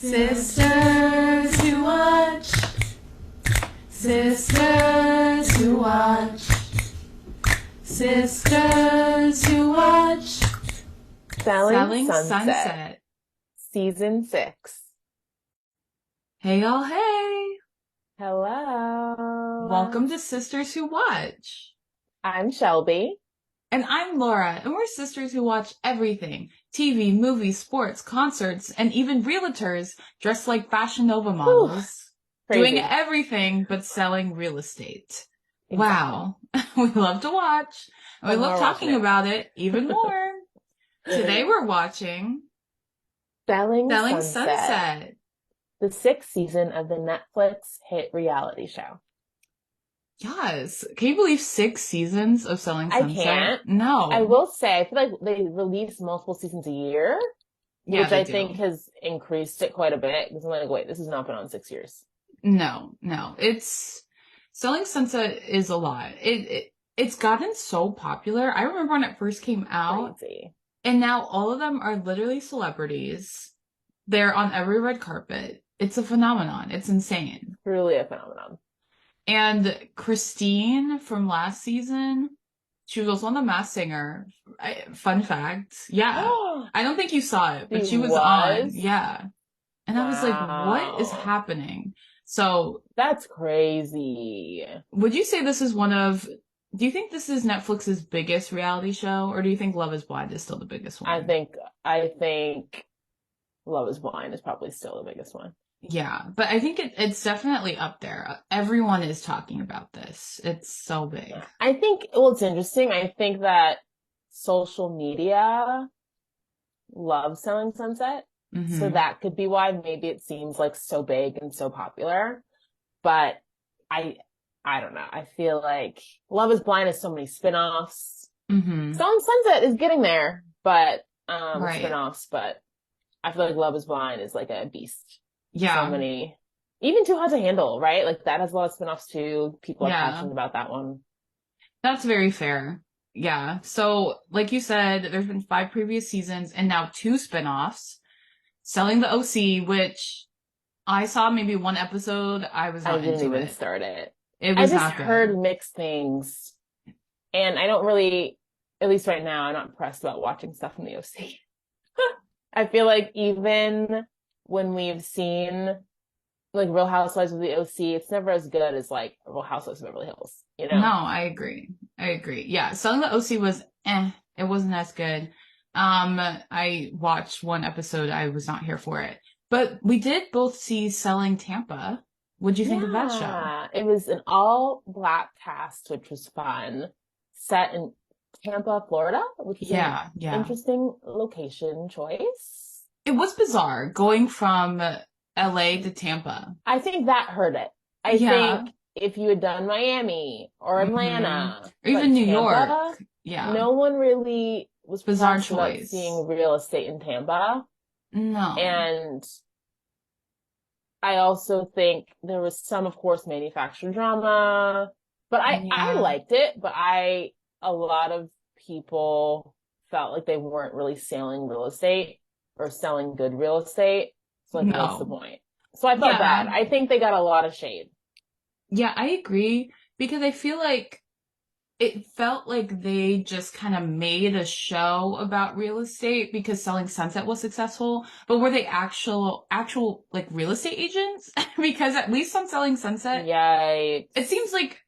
Sisters who watch. Sisters who watch. Sisters who watch. Selling Sunset. Season 6. Hey y'all, hey. Hello. Welcome to Sisters Who Watch. I'm Shelby. And I'm Laura, and we're sisters who watch everything. TV, movies, sports, concerts, and even realtors dressed like Fashion Nova models. Doing everything but selling real estate. Exactly. Wow. We love to watch. And we love talking about it even more. Today we're watching Selling Sunset. The 6th season of the Netflix hit reality show. Yes. Can you believe 6 seasons of Selling Sunset? I can't. No. I will say, I feel like they release multiple seasons a year, which I think has increased it quite a bit. Because I'm like, wait, this has not been on 6 years. No. It's Selling Sunset is a lot. It's gotten so popular. I remember when it first came out. Crazy. And now all of them are literally celebrities. They're on every red carpet. It's a phenomenon. It's insane. Truly a phenomenon. And Christine from last season, she was also on The Masked Singer. Fun fact. Yeah. I don't think you saw it, but she was on. Yeah. And I was like, what is happening? So. That's crazy. Would you say this is do you think this is Netflix's biggest reality show, or do you think Love is Blind is still the biggest one? I think Love is Blind is probably still the biggest one. Yeah, but I think it's definitely up there. Everyone is talking about this. It's so big. I think, it's interesting. I think that social media loves Selling Sunset. Mm-hmm. So that could be why maybe it seems like so big and so popular. But I don't know. I feel like Love is Blind has so many spinoffs. Mm-hmm. Selling Sunset is getting there, but spinoffs. But I feel like Love is Blind is like a beast. Yeah. So many. Even Too Hot to Handle, right? Like that has a lot of spinoffs too. People are passionate about that one. That's very fair. Yeah. So, like you said, there's been 5 previous seasons and now 2 spinoffs. Selling the OC, which I saw maybe 1 episode. I didn't even start it. It was I just heard mixed things. And I don't really, at least right now, I'm not pressed about watching stuff from the OC. I feel like even when we've seen like Real Housewives of the OC, it's never as good as like Real Housewives of Beverly Hills, you know? No, I agree. Yeah, Selling the OC was it wasn't as good. I watched 1 episode. I was not here for it. But we did both see Selling Tampa. What'd you think of that show? It was an all-black cast, which was fun. Set in Tampa, Florida, which is an interesting location choice. It was bizarre going from LA to Tampa. I think that hurt it. I think if you had done Miami or Atlanta or even New York, no one really was bizarre choice seeing real estate in Tampa. No. And I also think there was some, of course, manufactured drama, but I liked it, but a lot of people felt like they weren't really selling real estate or selling good real estate. So like, what's the point? So I felt bad. I think they got a lot of shade. Yeah, I agree, because I feel like it felt like they just kind of made a show about real estate because Selling Sunset was successful, but were they actual like real estate agents? Because at least on Selling Sunset, it seems like,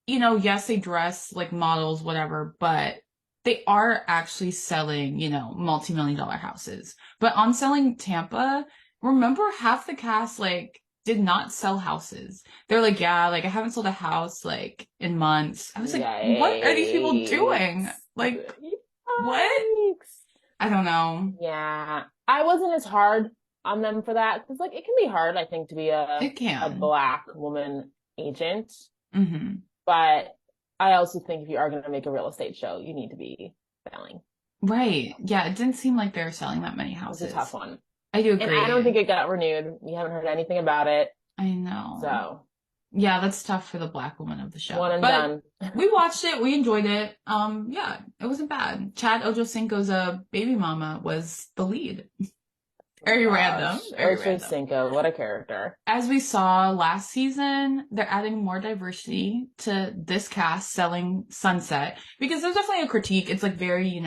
yes, they dress like models, whatever, but they are actually selling, multi-million-dollar houses. But on Selling Tampa, remember half the cast, did not sell houses. They're like, I haven't sold a house, in months. I was like, what are these people doing? What? I don't know. Yeah. I wasn't as hard on them for that. Because, it can be hard, I think, to be a black woman agent. Mm-hmm. But I also think if you are going to make a real estate show, you need to be selling. Right. Yeah, it didn't seem like they were selling that many houses. It was a tough one. I do agree. And I don't think it got renewed. We haven't heard anything about it. I know. So. Yeah, that's tough for the black woman of the show. One and done. We watched it. We enjoyed it. It wasn't bad. Chad Ojocinco's baby mama was the lead. my Very random. gosh. Very Ocho random. Cinco, what a character. As we saw last season, they're adding more diversity to this cast selling Sunset because there's definitely a critique. It's like very,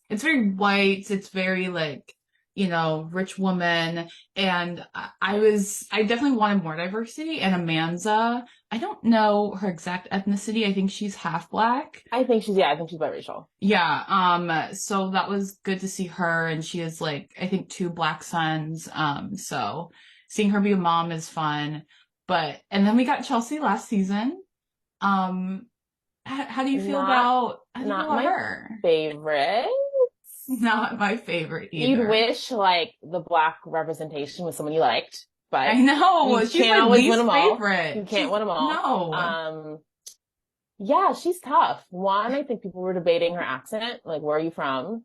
it's very white. It's very like, rich woman. And I definitely wanted more diversity. And Amanza, I don't know her exact ethnicity. I think she's half black. I think she's biracial. Yeah, so that was good to see her, and she has like I think two black sons. So seeing her be a mom is fun. And then we got Chelsea last season. Um, how do you feel Not about my her? favorite. Not my favorite You'd either. wish like the black representation was someone you liked, but I know you she's can't my always win least them all. favorite. You can't win them all. No. Yeah, she's tough. One, I think people were debating her accent, like where are you from?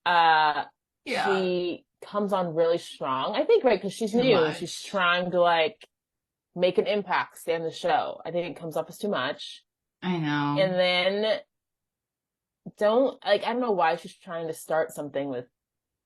Uh, Yeah, she comes on really strong. I think, right, because she's too new. She's much. trying to like make an impact, stay on the show. I think it comes off as too much. I know. And then I don't know why she's trying to start something with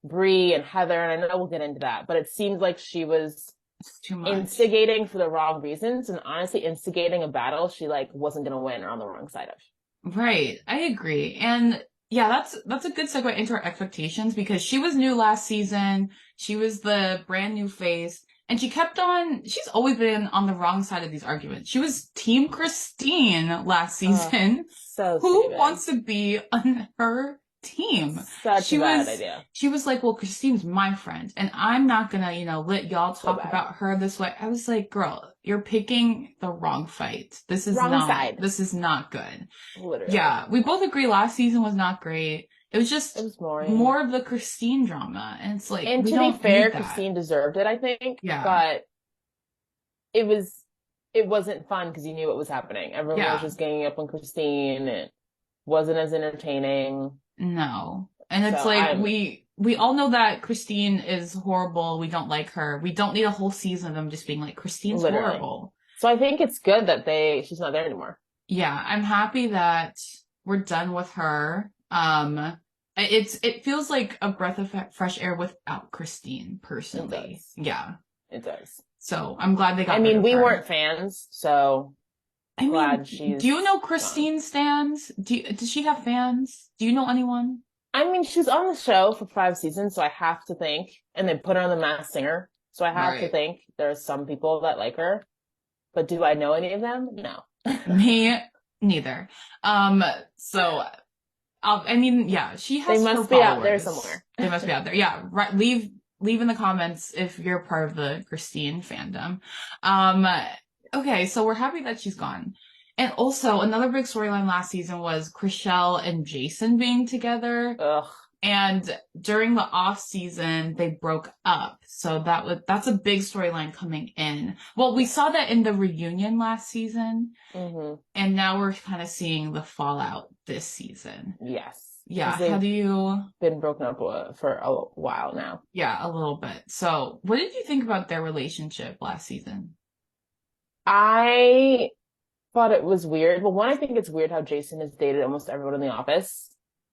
Bree and Heather, and I know we'll get into that, but it seems like she was It's too much. instigating for the wrong reasons, and honestly, instigating a battle she like wasn't gonna win or on the wrong side of. Right. I agree. And yeah, that's a good segue into our expectations because she was new last season. She was the brand new face. And she's always been on the wrong side of these arguments. She was Team Christine last season. So Who stupid. wants to be on her team? Such a bad idea. She was like, well, Christine's my friend and I'm not gonna, let y'all So talk bad. about her this way. I was like, girl, you're picking the wrong fight. Wrong side. This is not good. Literally. Yeah, we both agree last season was not great. It was It just was boring. more of the Christine drama. And it's like, And we to be don't fair, need that. Christine deserved it, I think. Yeah. But it wasn't fun because you knew what was happening. Everyone was Yeah. just ganging up on Christine. It wasn't as entertaining. No. And it's So like we all know that Christine is horrible. We don't like her. We don't need a whole season of them just being like Christine's literally. horrible. So I think it's good that she's not there anymore. Yeah, I'm happy that we're done with her. It feels like a breath of fresh air without Christine, personally. It does. Yeah. It does. So I'm glad they got I rid mean, of we her. weren't fans, so glad she's do you know gone. Christine stands? Does she have fans? Do you know anyone? I mean, she's on the show for 5 seasons, so I have to think, and they put her on The Masked Singer, so I have to think there are some people that like her. But do I know any of them? No. Me neither. So yeah, she has. They must be out there somewhere. They must be out there. Yeah, right. Leave in the comments if you're part of the Christine fandom. Okay, so we're happy that she's gone. And also another big storyline last season was Chrishell and Jason being together. Ugh. And during the off season, they broke up. So that's a big storyline coming in. Well, we saw that in the reunion last season. Mm-hmm. And now we're kind of seeing the fallout this season. Yes. Yeah. How do you... Been broken up for a while now. Yeah, a little bit. So what did you think about their relationship last season? I thought it was weird. Well, one, I think it's weird how Jason has dated almost everyone in the office.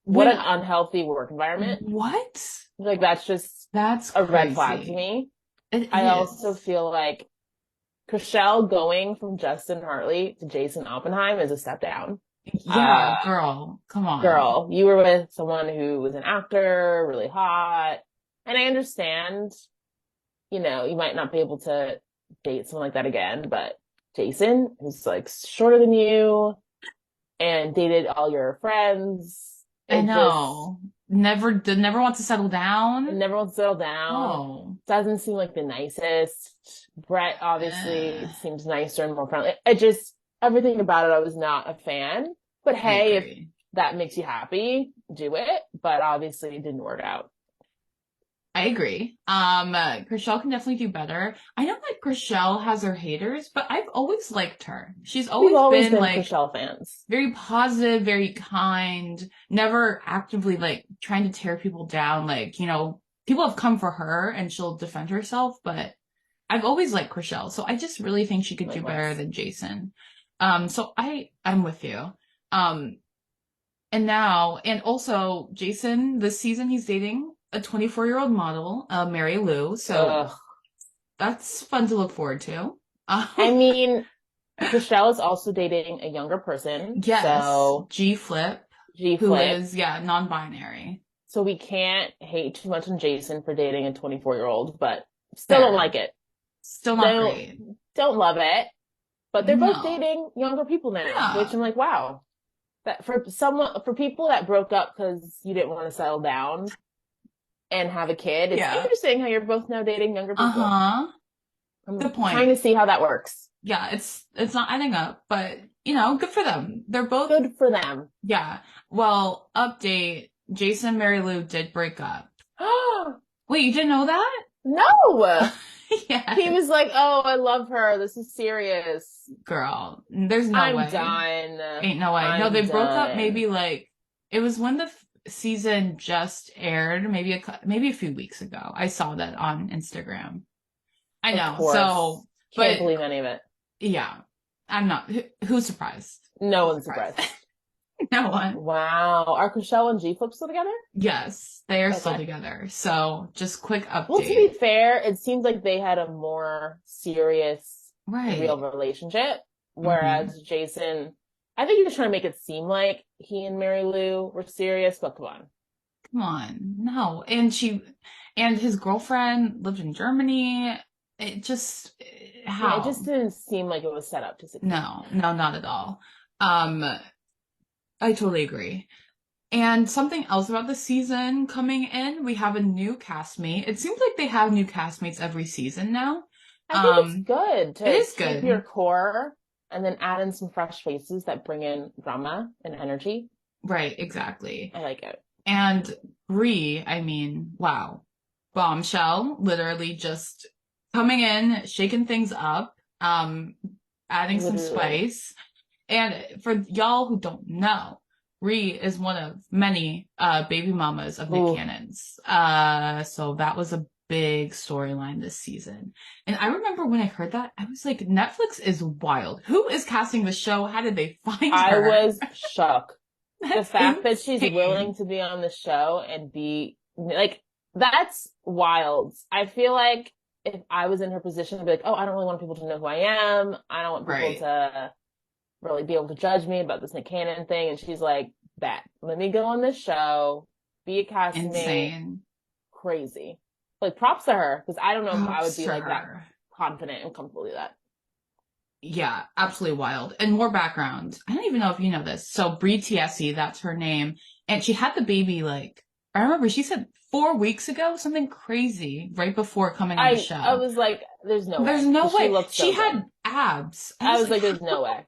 What an unhealthy work environment. What? Like, that's a red flag to me. I also feel like Chrishell going from Justin Hartley to Jason Oppenheim is a step down. Yeah, girl, come on. Girl, you were with someone who was an actor, really hot. And I understand, you might not be able to date someone like that again, but Jason, who's like shorter than you and dated all your friends. I know. Never wants to settle down. Never wants to settle down. Oh. Doesn't seem like the nicest. Brett obviously seems nicer and more friendly. Everything about it, I was not a fan. But hey, if that makes you happy, do it. But obviously it didn't work out. I agree. Chrishell can definitely do better. I know that Chrishell has her haters, but I've always liked her. We've always been like Chrishell fans. Very positive, very kind, never actively like trying to tear people down. Like, people have come for her and she'll defend herself, but I've always liked Chrishell. So I just really think she could do better than Jason. So I'm with you. And also Jason, this season he's dating a 24-year-old model, Mary Lou. So Ugh. that's fun to look forward to. I Um, mean, Chriselle is also dating a younger person, yes, so G Flip, G who Flip. is, yeah, non-binary. So we can't hate too much on Jason for dating a 24-year-old, but still don't Fair. like it. Still not Don't great. don't love it. But they're both No. dating younger people now, which Yeah. I'm like, wow. That for people that broke up because you didn't want to settle down and have a kid, it's Yeah. interesting how you're both now dating younger people. Uh-huh. I'm Good trying point. to see how that works. Yeah, it's not adding up, but good for them. They're both, Good for them. yeah. Well, update, Jason and Mary Lou did break up. Wait, you didn't know that? No. He Yes. was like, "Oh, I love her. This is serious. Girl, there's no I'm way. done. Ain't no way. No, they I'm broke up done." maybe like it was when the season just aired, maybe a few weeks ago. I saw that on Instagram. I Of know. course. So, Can't but believe any of it. yeah, I'm not. Who's surprised? No Who's one's surprised? surprised. No one. Wow. Are Chriselle and G Flip still together? Yes, they are still Okay. together. So, just quick Well, to be update. fair, it seems like they had a more serious, real Right. relationship. Mm-hmm. Whereas Jason, I think he was trying to make it seem like he and Mary Lou were serious, but come on. Come on. No. And his girlfriend lived in Germany. It just, Yeah, it just how? didn't seem like it was set up to succeed. No, no, not at all. Um, I totally agree. And something else about the season coming in, we have a new castmate. It seems like they have new castmates every season now. I think it's Um, good it to is keep your good. core and then add in some fresh faces that bring in drama and energy. Right, exactly. I like it. And Bree, I mean, wow. Bombshell, literally just coming in, shaking things up, adding some Literally. spice. And for y'all who don't know, Ree is one of many baby mamas of Nick Ooh, Cannon's. So that was a big storyline this season. And I remember when I heard that, I was like, Netflix is wild. Who is casting the show? How did they find I her? was shook. The That's fact that she's willing insane. to be on the show and be like, that's wild. I feel like if I was in her position, I'd be like, oh, I don't really want people to know who I am. I don't want people Right. to really be able to judge me about this Nick Cannon thing. And she's like, bet, let me go on this show, be a castmate. Insane. Crazy. Like props to her, because I don't know if I would Props be to like that her. confident and comfortable with that. Yeah, absolutely wild. And more background. I don't even know if you know this. So Brie Tiesi, that's her name. And she had the baby like, I remember she said 4 weeks ago, something crazy, right before coming on the I show. was like, there's no There's way. no Because she way. looks She so good. had abs. I I was was like, like, there's no way.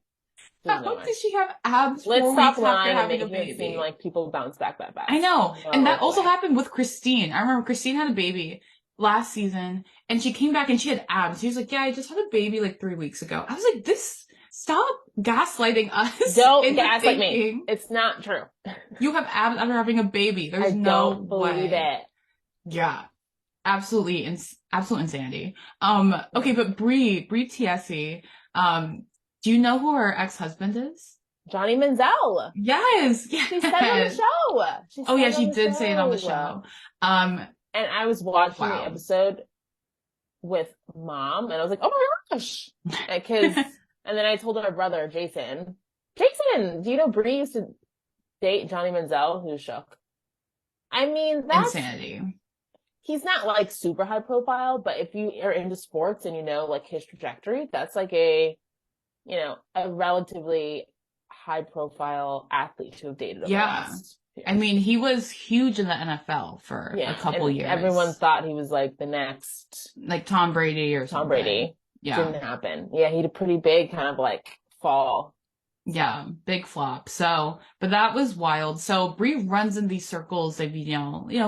There's no how way. did she have abs Let's four stop weeks after lying and having a making it seem baby? like people bounce back that I fast. know. And that No also way. happened with Christine. I remember Christine had a baby last season and she came back and she had abs. She was like, yeah, I just had a baby like 3 weeks ago. I was like, stop gaslighting us Don't into gaslight me. thinking It's not true. you have abs after having a baby. I There's no don't believe way. it. Yeah. Absolutely, absolute insanity. Okay, but Brie Tiesi, do you know who her ex-husband is? Johnny Manziel. Yes, She said it on the yes. show. She Oh said yeah, it on she the did say it on the show. show. Um, And I was watching the wow. episode with mom and I was like, oh my gosh. Because, and then I told her brother, Jason, do you know Brie used to date Johnny Manziel? Who's shook. I mean, Insanity. he's not like super high profile, but if you are into sports and you know like his trajectory, that's like a relatively high profile athlete to have dated over the Yeah. last I years. mean, he was huge in the NFL for a Yeah, couple and everyone years. thought he was like the next Like Tom Brady or Tom something. Brady. Yeah. Didn't happen. Yeah, he had a pretty big kind of like fall. Yeah, big flop. So, but that was wild. So Brie runs in these circles of,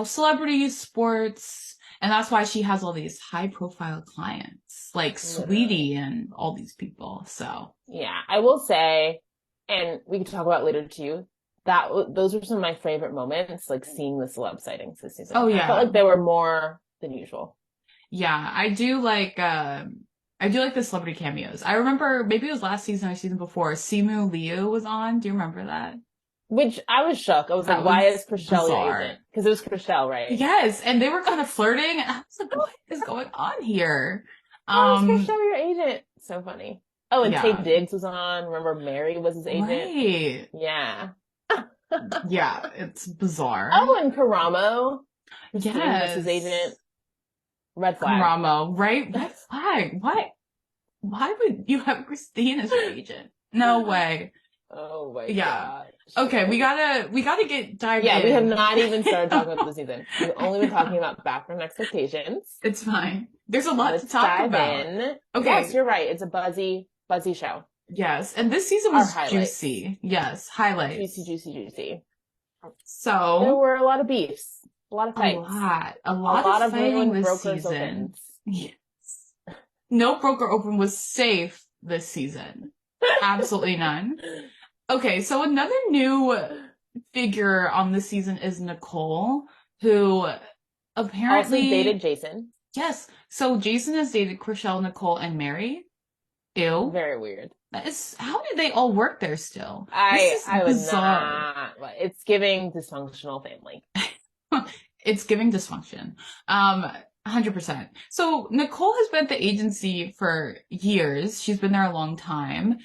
celebrities, sports, and that's why she has all these high profile clients, like Literally. Sweetie and all these people. So, Yeah, I will say, and we can talk about later too. Those were some of my favorite moments, like seeing the celeb sightings this oh season. I felt yeah. like they were more than usual. Yeah, I do like the celebrity cameos. I remember maybe it was last season or season before, Simu Liu was on. Do you remember that? Which I was shook. I was like, That why was is Chriselle your bizarre. agent? Because it was Chriselle, right? Yes, and they were kind of flirting, and I was like, what is going on here? How is Um, Chriselle your agent? So funny. Oh, and Taye yeah, Diggs was on. Remember Mary was his agent? right. Yeah. Yeah, it's bizarre. Oh, and Karamo. Christine was his agent. Yes. Red flag. Karamo, right? Red flag. Why would you have Christine as your agent? No way. Oh my Yeah. gosh. Okay, we gotta get dive Yeah, we have in. not even started talking about the season. We've only been talking about background expectations. It's fine. There's a lot to Let's talk dive about. in. Yes, Okay. you're right. It's a buzzy show. Yes, and this season Our was highlights. juicy. Yes, Juicy, highlights. juicy, juicy. There So, were a lot of beefs, a lot of fights, a a lot of lot of fighting ruined this brokers season. opens. Yes. No broker open was safe this season. Absolutely none. Okay, so another new figure on this season is Nicole, who Also dated apparently, Jason. yes, so Jason has dated Chriselle, Nicole, and Mary. Ew. Very weird. That is, how did they all work there still? This is I would bizarre. not. It's giving dysfunctional family. It's giving dysfunction. 100%. So Nicole has been at the agency for years. She's been there a long time.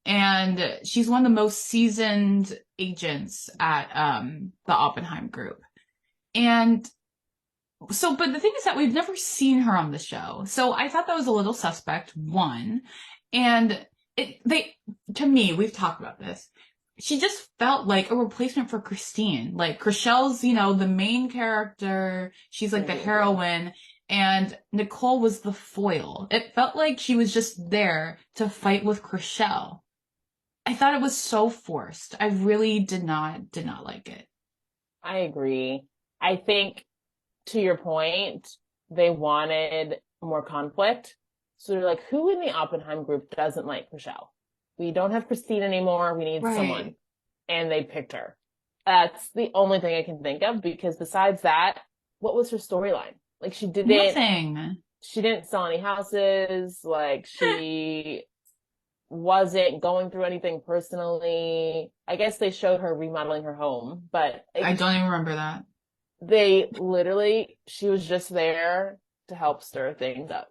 And she's one of the most seasoned agents at the Oppenheim Group. And so, but the thing is that we've never seen her on the show. So I thought that was a little suspect, one. And to me, we've talked about this. She just felt like a replacement for Christine. Like Chriselle's, the main character. She's like the heroine. And Nicole was the foil. It felt like she was just there to fight with Chriselle. I thought it was so forced. I really did not like it. I agree. I think to your point, they wanted more conflict. So they're like, who in the Oppenheim group doesn't like Rochelle? We don't have Christine anymore. We need someone. And they picked her. That's the only thing I can think of because besides that, what was her storyline? Like Nothing. She didn't sell any houses. Like she wasn't going through anything personally. I guess they showed her remodeling her home, but I don't even remember that. She was just there to help stir things up.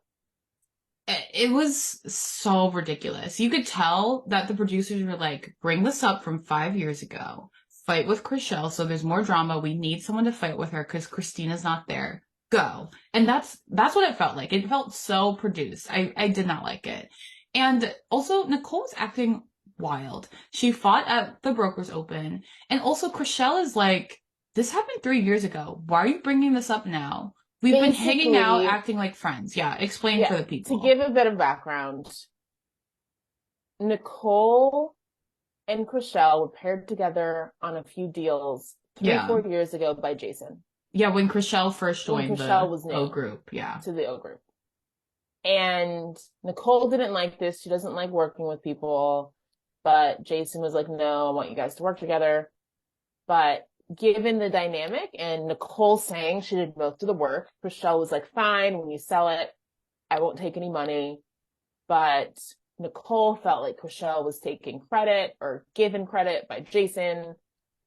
It was so ridiculous. You could tell that the producers were like, bring this up from 5 years ago. Fight with Chriselle so there's more drama. We need someone to fight with her because Christina's not there. Go. And that's what it felt like. It felt so produced. I did not like it. And also, Nicole's acting wild. She fought at the Brokers Open. And also, Chriselle is like, this happened 3 years ago. Why are you bringing this up now? We've been hanging out, acting like friends. Yeah, explain for the people. To give a bit of background, Nicole and Chriselle were paired together on a few deals 4 years ago by Jason. Yeah, when Chriselle first joined the O Group. Yeah. To the O Group. And Nicole didn't like this. She doesn't like working with people. But Jason was like, no, I want you guys to work together. But given the dynamic and Nicole saying she did most of the work, Chriselle was like, fine, when you sell it, I won't take any money. But Nicole felt like Chriselle was taking credit or given credit by Jason,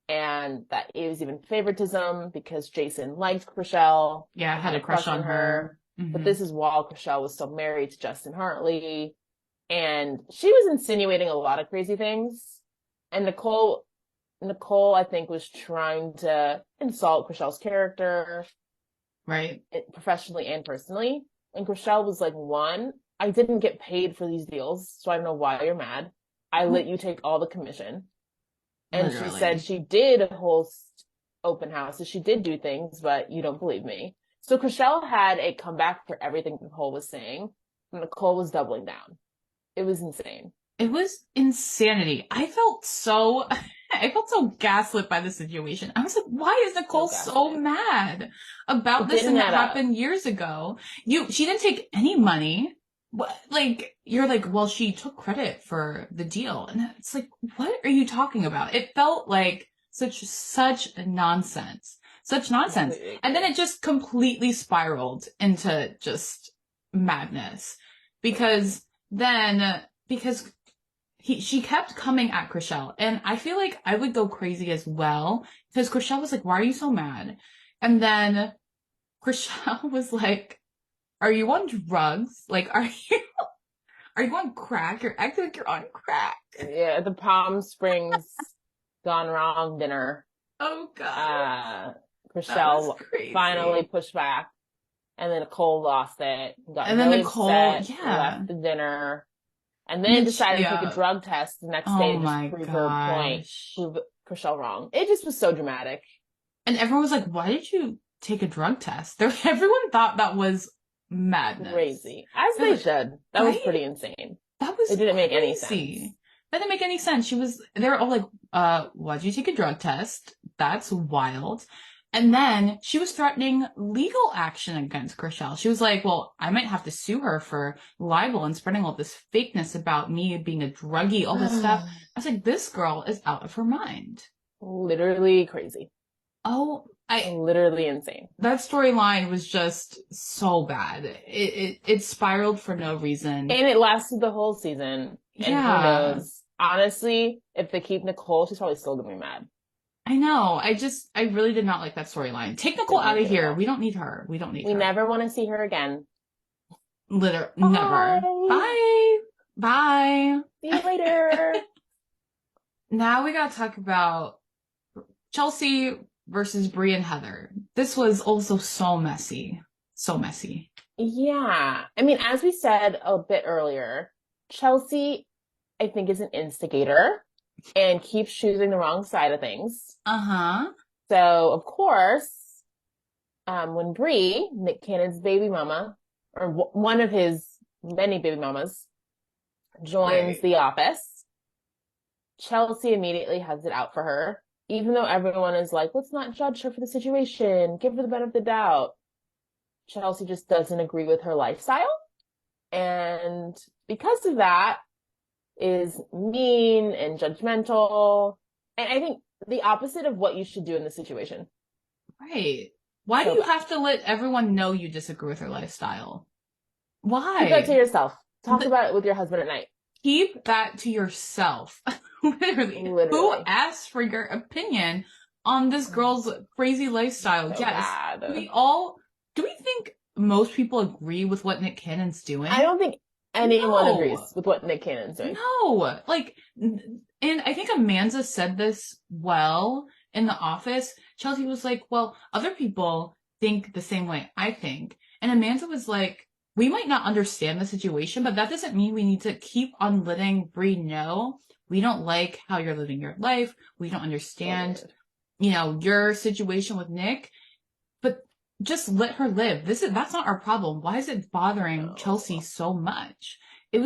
and that it was even favoritism because Jason liked Chriselle. Yeah, had a crush on her. Mm-hmm. But this is while Chriselle was still married to Justin Hartley. And she was insinuating a lot of crazy things. And Nicole, I think, was trying to insult Chriselle's character. Right. Professionally and personally. And Chriselle was like, one, I didn't get paid for these deals, so I don't know why you're mad. I let you take all the commission. And Literally. She said she did host open houses. She did do things, but you don't believe me. So Chriselle had a comeback for everything Nicole was saying. And Nicole was doubling down. It was insane. It was insanity. I felt so gaslit by the situation. I was like, why is Nicole so mad about this thing that happened years ago? She didn't take any money. Like, you're like, well, she took credit for the deal. And it's like, what are you talking about? It felt like such nonsense. Such nonsense. And then it just completely spiraled into just madness. Because she kept coming at Chriselle, and I feel like I would go crazy as well because Chriselle was like, "Why are you so mad?" And then Chriselle was like, "Are you on drugs? Like, are you on crack? You're acting like you're on crack." Yeah, the Palm Springs gone wrong dinner. Oh God, Uh, that was Chriselle finally crazy. pushed back, and then Nicole lost it, got And then really Nicole, upset, yeah, left the dinner, and and then then decided to take a yeah. drug test the next day Oh to just my prove her point, gosh. prove Chriselle wrong. It just was so dramatic. And everyone was like, "Why did you take a drug test?" Everyone thought that was madness. Crazy. As They're they like, should. That was right? pretty insane. That It was didn't make any sense. crazy. That didn't make any sense. They were all like, why'd you take a drug test? That's wild. And then she was threatening legal action against Chriselle. She was like, well, I might have to sue her for libel and spreading all this fakeness about me being a druggie, all this stuff. I was like, this girl is out of her mind. Literally crazy. Oh, Literally insane. that storyline was just so bad. It spiraled for no reason. And it lasted the whole season. And who Yeah. knows? Honestly, if they keep Nicole, she's probably still gonna be mad. I know. I really did not like that storyline. Take Nicole Don't out like of it at here. all. We don't need her. We don't need We her. never want to see her again. Never. Bye. Bye. Bye. See you later. Now we gotta talk about Chelsea versus Brie and Heather. This was also so messy. So messy. Yeah. I mean, as we said a bit earlier, Chelsea, I think, is an instigator and keeps choosing the wrong side of things. Uh-huh. So, of course, when Brie, Nick Cannon's baby mama, or one of his many baby mamas, joins Right. the office, Chelsea immediately has it out for her, even though everyone is like, let's not judge her for the situation, give her the benefit of the doubt. Chelsea just doesn't agree with her lifestyle. And because of that, is mean and judgmental. And I think the opposite of what you should do in this situation. Right. Why do So you bad. have to let everyone know you disagree with her lifestyle? Keep that to Why? yourself. Talk The, about it with your husband at night. keep that to yourself. Literally. Who Literally. asked for your opinion on this girl's crazy lifestyle? So Yes. bad. Do we think most people agree with what Nick Cannon's I doing? don't think anyone No. agrees with what Nick Cannon's doing. No. Like, and I think Amanda said this well in the office. Chelsea was like, well, other people think the same way I think. And Amanda was like, we might not understand the situation, but that doesn't mean we need to keep on letting Brie know we don't like how you're living your life. We don't understand, your situation with Nick, but just let her live. That's not our problem. Why is it bothering Chelsea No, so much? She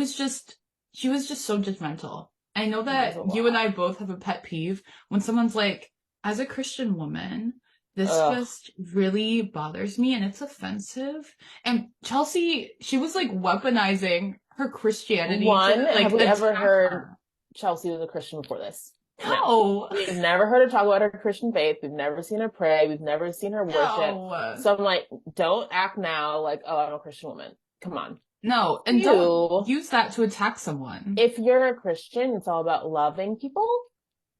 was just so judgmental. I know it was a that you and lot. I both have a pet peeve when someone's like, as a Christian woman, this Ugh. just really bothers me and it's offensive. And Chelsea, she was like weaponizing her Christianity to One, have like we ever attack heard her. Chelsea was a Christian before this? No. No, We've never heard her talk about her Christian faith. We've never seen her pray. We've never seen her worship. no, So I'm like, don't act now like, oh, I'm a Christian woman. Come on. no. And don't You, use that to attack someone. if you're a Christian, it's all about loving people.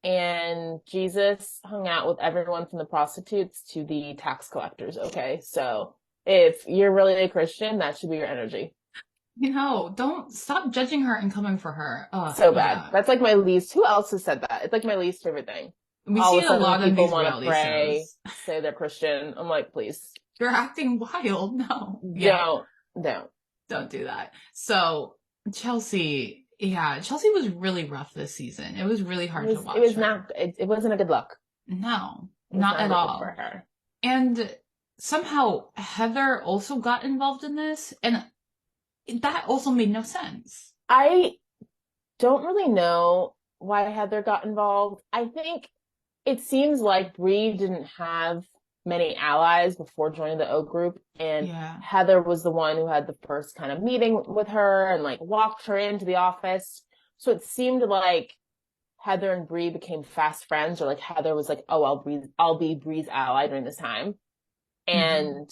And Jesus hung out with everyone from the prostitutes to the tax collectors. Okay. So if you're really a Christian, that should be your energy. Don't stop judging her and coming for her. Ugh, So bad. yeah. That's like my least. Who else has said that? It's like my least favorite thing. We All see of it a a sudden lot in people these want to reality pray, shows. say they're Christian. I'm like, please. You're acting wild. No. Yeah. Don't. Don't do that. So, Chelsea was really rough this season. It was really hard to watch It was her. not, it wasn't a good look. No, It was not not a at good look for all. her. And somehow Heather also got involved in this, and that also made no sense. I don't really know why Heather got involved. I think it seems like Bree didn't have many allies before joining the O group, and Yeah. Heather was the one who had the first kind of meeting with her and like walked her into the office. So it seemed like Heather and Bree became fast friends, or like Heather was like, "Oh, I'll be Bree's ally during this time," and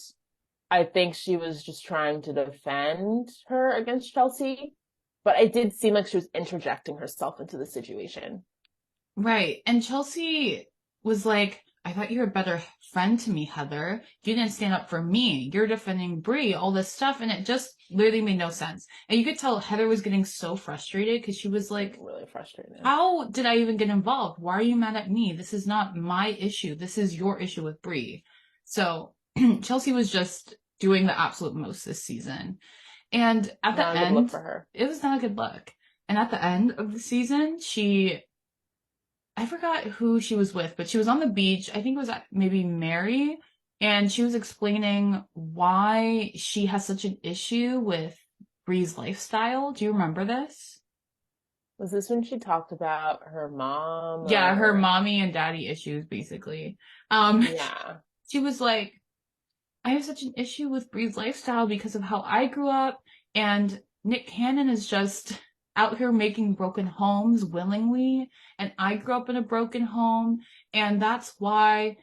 I think she was just trying to defend her against Chelsea. But it did seem like she was interjecting herself into the situation. Right. And Chelsea was like, I thought you were a better friend to me, Heather. You didn't stand up for me. You're defending Brie, all this stuff. And it just literally made no sense. And you could tell Heather was getting so frustrated because she was like, Really frustrated. how did I even get involved? Why are you mad at me? This is not my issue. This is your issue with Brie. So Chelsea was just doing the absolute most this season. And at the Not a good look end, for her. it was not a good look. And at the end of the season, I forgot who she was with, but she was on the beach. I think it was maybe Mary, and she was explaining why she has such an issue with Bree's lifestyle. Do you remember this? Was this when she talked about her mom Yeah, her or mommy and daddy issues, basically. yeah. She was like, I have such an issue with Bree's lifestyle because of how I grew up, and Nick Cannon is just out here making broken homes willingly, and I grew up in a broken home, and that's why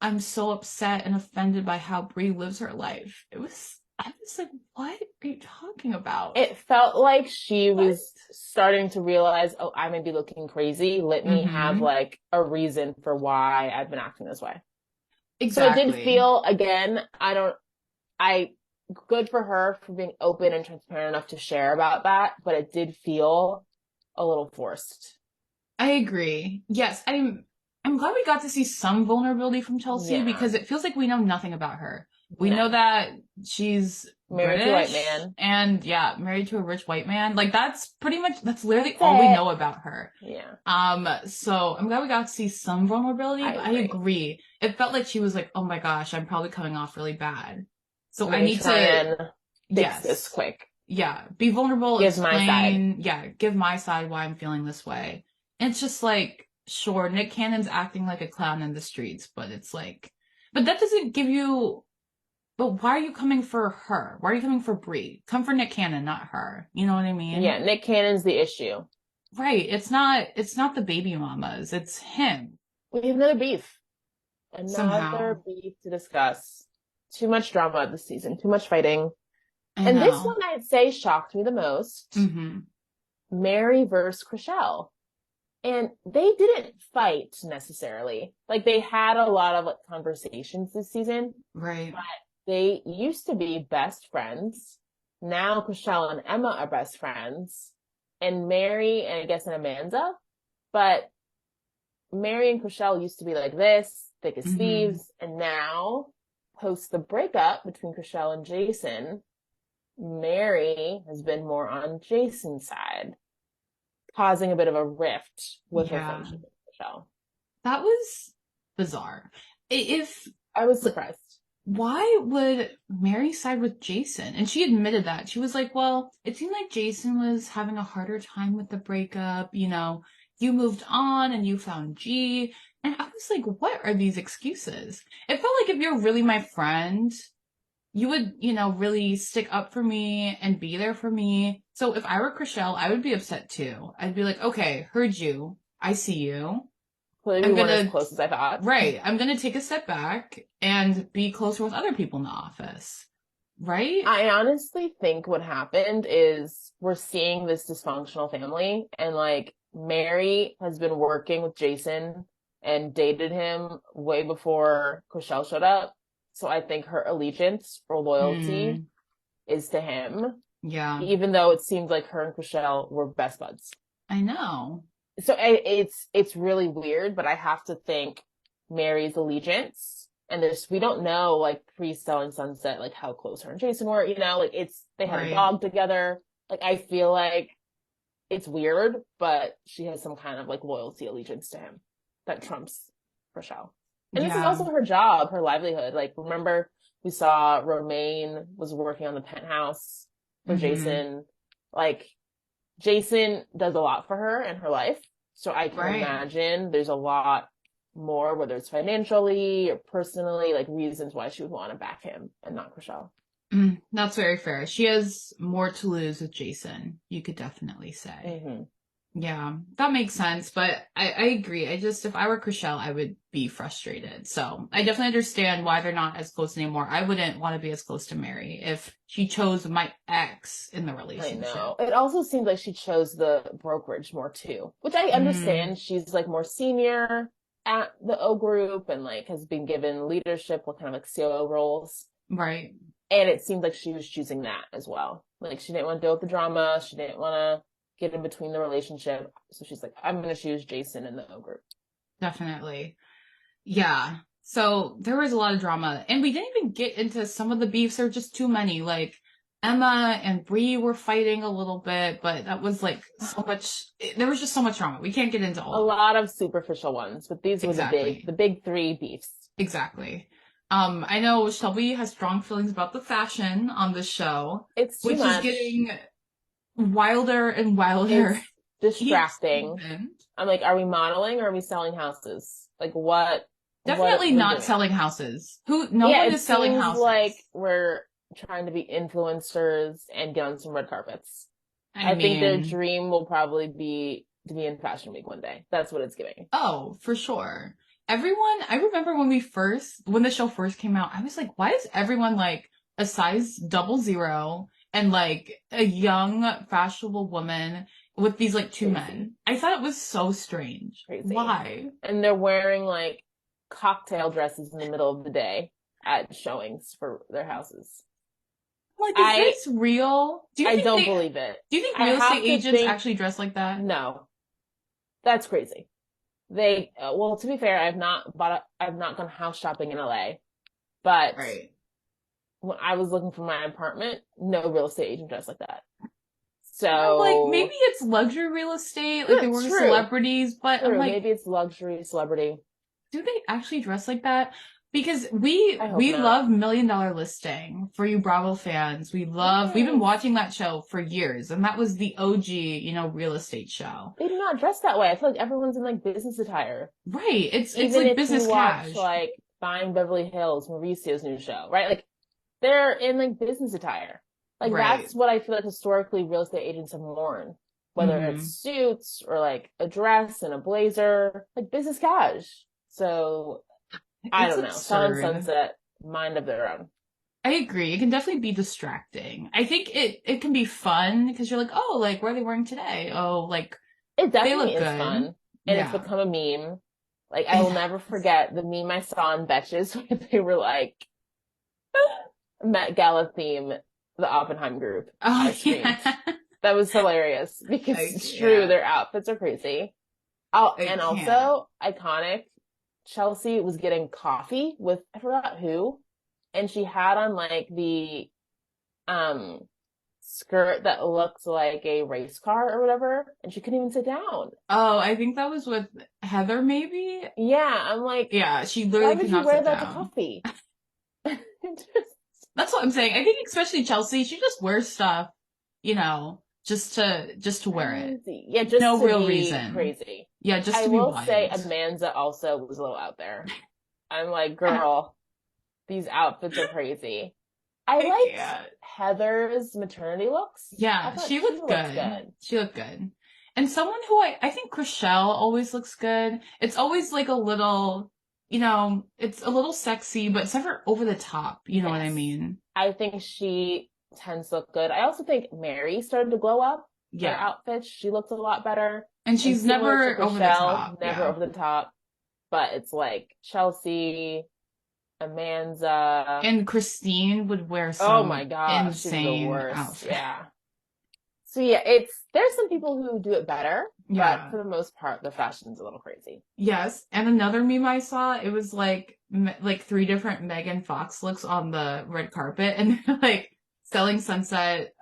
I'm so upset and offended by how Bree lives her life. I was like, what are you talking about? It felt like she What? was starting to realize, oh, I may be looking crazy. Let me have like a reason for why I've been acting this way. So it did Exactly. feel, again, good for her for being open and transparent enough to share about that, but it did feel a little forced. I agree. Yes, I'm glad we got to see some vulnerability from Chelsea Yeah. because it feels like we know nothing about her. We know No. that she's Married to a white British man. and yeah, married to a rich white man. Like that's literally all we That's know it. about her. Yeah. So I'm glad we got to see some vulnerability, I but I agree. agree. It felt like she was like, oh my gosh, I'm probably coming off really bad. So Let I me need try to, and fix this yes, quick. yeah, be vulnerable, Give my side. explain, yeah, give my side why I'm feeling this way. And it's just like, sure, Nick Cannon's acting like a clown in the streets, but it's like, but that doesn't give you, but why are you coming for her? Why are you coming for Brie? Come for Nick Cannon, not her. You know what I mean? Yeah, Nick Cannon's the issue. Right. It's not the baby mamas. It's him We have another beef. somehow. Another beef to discuss. Too much drama this season, too much fighting. I And this know. one I'd say shocked me the most. Mm-hmm. Mary versus Chriselle. And they didn't fight necessarily. Like they had a lot of like conversations this season, Right. but they used to be best friends. Now Chriselle and Emma are best friends. And Mary and I guess and Amanda. But Mary and Chriselle used to be like this, thick as Mm-hmm. thieves. And now, post the breakup between Chriselle and Jason, Mary has been more on Jason's side, causing a bit of a rift with her Yeah. friendship with Michelle. That was bizarre. If I was surprised. why would Mary side with Jason? And she admitted that. She was like, well, it seemed like Jason was having a harder time with the breakup. You know, you moved on and you found G. And I was like, what are these excuses? It felt like if you're really my friend, you would, really stick up for me and be there for me. So if I were Chriselle, I would be upset too. I'd be like, okay, heard you. I see you. Clearly, I'm we weren't as gonna close as I thought. Right. I'm going to take a step back and be closer with other people in the office. Right? I honestly think what happened is we're seeing this dysfunctional family, and like Mary has been working with Jason and dated him way before Chriselle showed up. So I think her allegiance or loyalty Mm, is to him, yeah. even though it seems like her and Chriselle were best buds. I know. So it's really weird, but I have to think Mary's allegiance and this we don't know like pre-Selling Sunset like how close her and Jason were, like they had a Right. dog together. Like I feel like it's weird, but she has some kind of like loyalty allegiance to him that trumps Rochelle. And this is Yeah. also her job, her livelihood. Like remember we saw Romaine was working on the penthouse for Mm-hmm. Jason. Like Jason does a lot for her in her life. So I can Right. imagine there's a lot more, whether it's financially or personally, like reasons why she would want to back him and not Chriselle. That's very fair. She has more to lose with Jason, you could definitely say. Mm-hmm. Yeah, that makes sense. But I agree. If I were Chriselle, I would be frustrated. So I definitely understand why they're not as close anymore. I wouldn't want to be as close to Mary if she chose my ex in the I relationship. know. It also seemed like she chose the brokerage more too, which I Mm, understand. She's like more senior at the O group and like has been given leadership, what kind of like COO roles. right. And it seemed like she was choosing that as well. Like she didn't want to deal with the drama. She didn't want to get in between the relationship. So she's like, I'm going to choose Jason in the O group. Definitely. Yeah. So there was a lot of drama. And we didn't even get into some of the beefs. There were just too many. Like Emma and Bree were fighting a little bit, but that was like so much. There was just so much drama. We can't get into A all of it. lot of superficial ones, but these were Exactly. the big three beefs. Exactly. I know Shelby has strong feelings about the fashion on this show, It's too which is much. getting wilder and wilder It's each distracting. season. I'm like, are we modeling or are we selling houses? Like what Definitely are we not doing? selling houses. No Yeah, one it is selling seems like houses. we're trying to be influencers and get on some red carpets. I I think their mean, dream will probably be to be in Fashion Week one day. That's what it's giving. oh, for sure. I remember when the show first came out, I was like, why is everyone like a size 00 and like a young, fashionable woman with these like two Crazy. men? I thought it was so strange. Crazy. Why? And they're wearing like cocktail dresses in the middle of the day at showings for their houses. Like, is I this real? I don't believe it. Do you think I real estate have to agents think actually dress like that? no. That's crazy. They well, to be fair, I've not gone house shopping in LA, but Right. when I was looking for my apartment, no real estate agent dressed like that. I'm like, maybe So it's luxury real estate, like they work with true, celebrities, but I'm true. like, Maybe it's luxury celebrity. do they actually dress like that? Because I hope we not. love $1 Million Listing for you Bravo fans. We've been Yes. watching that show for years, and that was the OG, real estate show. They do not dress that way. I feel like everyone's in like business attire. Right. It's Even like if you business watch cash. like Buying Beverly Hills, Mauricio's new show, right? Like they're in like business attire. Like Right. that's what I feel like historically real estate agents have worn, whether it's Mm-hmm. suits or like a dress and a blazer, like business cash. So I It's don't know. Selling absurd. Sunset, mind of their own. I agree. It can definitely be distracting. I think it can be fun because you're like, oh, like what are they wearing today? Oh, like It they definitely look is good. fun, and it's Yeah. become a meme. Like I It will never forget the meme I saw on Betches where they were like Met Gala theme, the Oppenheim Group. Oh I screamed. yeah. That was hilarious because I it's true. can't. Their outfits are crazy. Oh, I and can't. also iconic. Chelsea was getting coffee with I forgot who, and she had on like the um skirt that looked like a race car or whatever, and she couldn't even sit down. Oh, I think that was with Heather, maybe? Yeah, I'm like, Yeah, she why literally would could you not wear sit that to down. coffee? Just That's what I'm saying. I think especially Chelsea, she just wears stuff, just to wear it. crazy. Yeah, just No to real be reason. crazy. Yeah, just I to be will say wild. Amanza also was a little out there. I'm like, girl, these outfits are crazy. I I liked can't. Heather's maternity looks. I Yeah, thought she she looked looked good. good. She looked good. And someone who I think Chriselle always looks good. It's always like a little, it's a little sexy, but it's never over the top. You know what I Yes. mean? I think she tends to look good. I also think Mary started to glow up. Her Yeah. outfits, she looked a lot better. And And she's similar to never over the top. Chriselle, never Yeah. over the top, but it's like Chelsea, Amanza. And Christine would wear Oh my some gosh, she was the insane worst. outfit. Yeah. So yeah, there's some people who do it better, but Yeah. for the most part, the fashion's a little crazy. Yes. And another meme I saw, it was like three different Megan Fox looks on the red carpet, and they're like selling Sunset,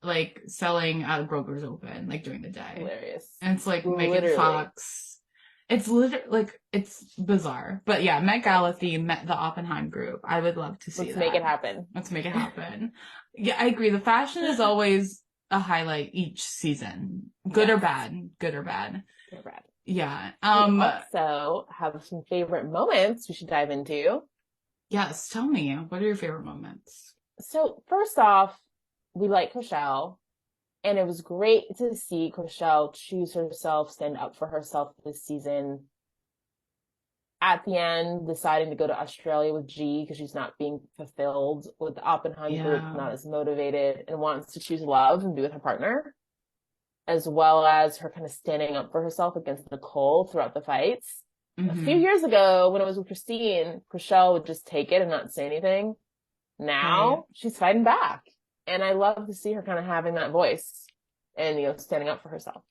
like selling out of Brokers Open, like during the day. Hilarious. And it's like Megan Literally. Fox. It's literally like it's bizarre. But yeah, Met Gala theme, the Oppenheim Group. I would love to see Let's make it that. happen. Let's make it happen. Yeah, I agree. The fashion is always a highlight each season. Good or Yes. bad. Good or bad. They're rad. Yeah. We also have some favorite moments we should dive into. Yes, tell me, what are your favorite moments? So first off, we like Rochelle. And it was great to see Chriselle choose herself, stand up for herself this season. At the end, deciding to go to Australia with G because she's not being fulfilled with the Oppenheim Group, Yeah. not as motivated, and wants to choose love and be with her partner, as well as her kind of standing up for herself against Nicole throughout the fights. A few Mm-hmm. years ago, when it was with Christine, Chriselle would just take it and not say anything. Right. Now she's fighting back. And I love to see her kind of having that voice and, standing up for herself.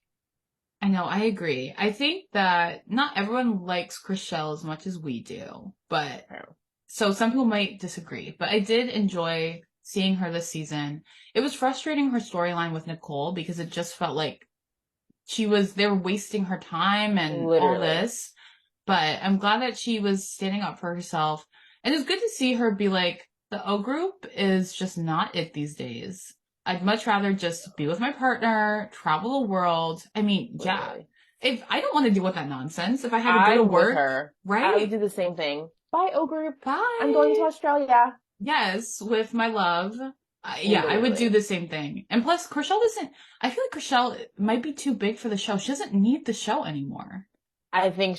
I know, I agree. I think that not everyone likes Chriselle as much as we do, but so some people might disagree, but I did enjoy seeing her this season. It was frustrating her storyline with Nicole because it just felt like they were wasting her time and all Literally. this, but I'm glad that she was standing up for herself. And it's good to see her be like, the O group is just not it these days. I'd much rather just be with my partner, travel the world. I mean, yeah. Literally. If I don't want to deal with that nonsense, if I had to go to I'm with work, her. I would right? do the same thing. Bye, O group. I'm going to Bye. Australia. Yes, with my love. Yeah, I would do Literally. the same thing. And plus, I feel like Chriselle might be too big for the show. She doesn't need the show anymore. I think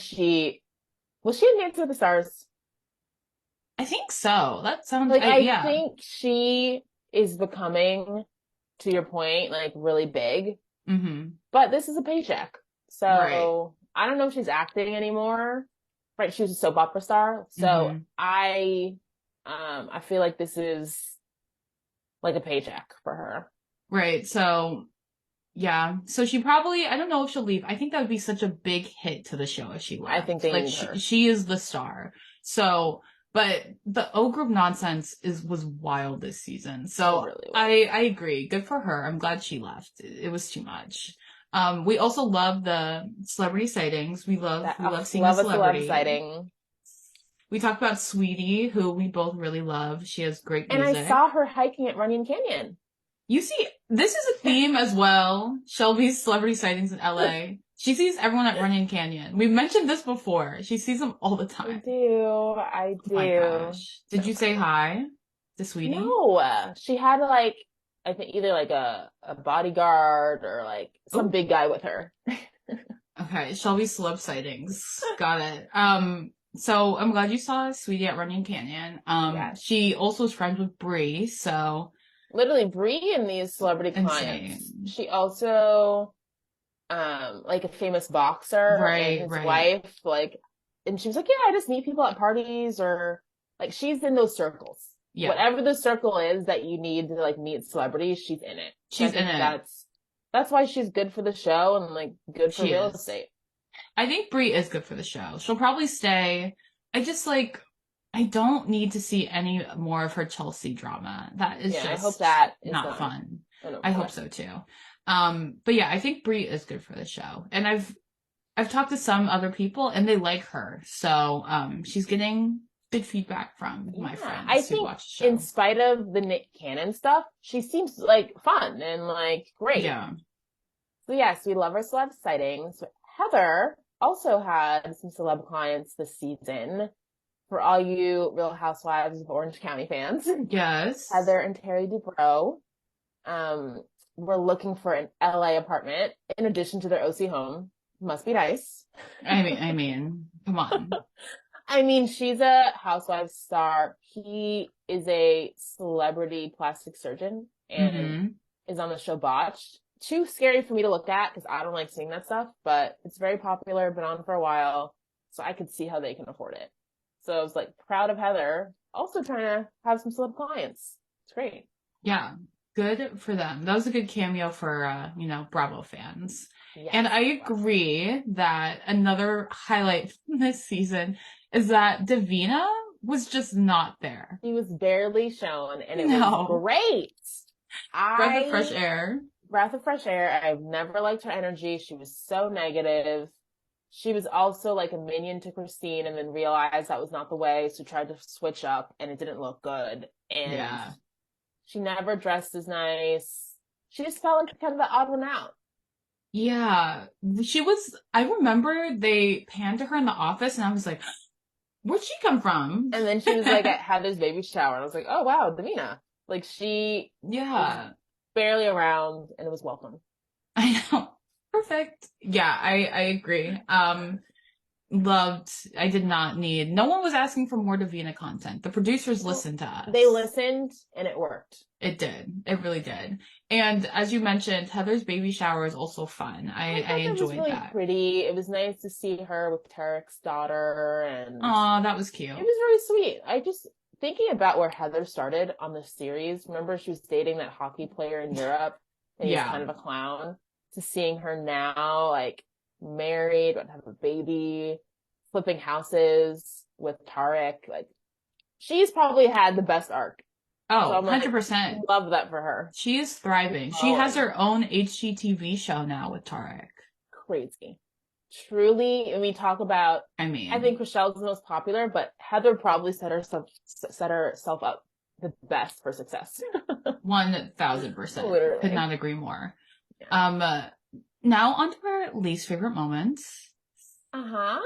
was she in Dance with the Stars? I think so. That sounds, Like, I yeah. think she is becoming, to your point, like really big. Mm-hmm. But this is a paycheck. Right. So I don't know if she's acting anymore. Right. She was a soap opera star. So Mm-hmm. I feel like this is like a paycheck for her. Right. So, yeah. So she probably, I don't know if she'll leave. I think that would be such a big hit to the show if she I think left. they Like need her. she is the star. So, but the O group nonsense was wild this season. It So really was. I agree. Good for her. I'm glad she left. It was too much. We also love the celebrity sightings. We love seeing a Love a celeb celebrity. sighting. We talked about Sweetie, who we both really love. She has great And I music. saw her hiking at Runyon Canyon. You see, this is a theme as well. Shelby's celebrity sightings in LA. She sees everyone at Runyon Canyon. We've mentioned this before. She sees them all the I time. do. I Oh my do. gosh. Did you say hi to Sweetie? No, she had like, I think either like a bodyguard or like some Oh, big guy with her. okay. Shelby's celeb sightings. Got it. So I'm glad you saw Sweetie at Runyon Canyon. Yes. She also is friends with Bree, so Literally Brie and these celebrity clients. insane. She also, like a famous boxer and Right, his right. wife, like, and she was like, yeah, I just meet people at parties or like she's in those circles. Yeah. Whatever the circle is that you need to like meet celebrities, she's in it. So I She's in think it. that's why she's good for the show and like good for She real is. estate. I think Brie is good for the show. She'll probably stay. I don't need to see any more of her Chelsea drama. That is Yeah, I hope just that is not done fun. and over I hope with. so too. But yeah, I think Brie is good for the show. And I've talked to some other people and they like her. So, she's getting good feedback from my Yeah, I friends who think watch the in show. spite of the Nick Cannon stuff, she seems like fun and like great. Yeah. So yes, we love our celeb sightings. Heather also had some celeb clients this season. For all you Real Housewives of Orange County fans, Yes. Heather and Terry Dubrow were looking for an LA apartment in addition to their OC home. Must be nice. I mean, come on. I mean, she's a Housewives star. He is a celebrity plastic surgeon and Mm-hmm. is on the show Botched. Too scary for me to look at because I don't like seeing that stuff, but it's very popular, been on for a while, so I could see how they can afford it. So I was like proud of Heather, also trying to have some celeb clients. It's great. Yeah, good for them. That was a good cameo for, Bravo fans. Yes. And I agree that another highlight from this season is that Davina was just not there. She was barely shown, and it No. was great. Breath of fresh air. Breath of fresh air. I've never liked her energy. She was so negative. She was also like a minion to Christine and then realized that was not the way, so tried to switch up and it didn't look good. And Yeah. she never dressed as nice. She just felt like kind of the odd one out. Yeah. I remember they panned to her in the office and I was like, where'd she come from? And then she was like at Heather's baby shower and I was like, oh wow, Davina. Like she Yeah. barely around, and it was welcome. I know. Perfect. Yeah, I agree. Loved, I did not need, no one was asking for more Davina content. The producers listened to us. They listened and it worked. It did. It really did. And as you mentioned, Heather's baby shower is also fun. I enjoyed was really that. pretty. It was nice to see her with Tarek's daughter, and Aw, that was cute. it was really sweet. I just thinking about where Heather started on the series. Remember, she was dating that hockey player in Europe, and he was kind of a clown. To seeing her now, like married, about to have a baby, flipping houses with Tarek, like she's probably had the best arc. Oh, so 100%. Love that for her. She is thriving. She has her own HGTV show now with Tarek. Crazy. Truly, when we talk about, I think Chrishell's the most popular, but Heather probably set herself up the best for success. 1000%. Could not agree more. Yeah. Now on to our least favorite moments. There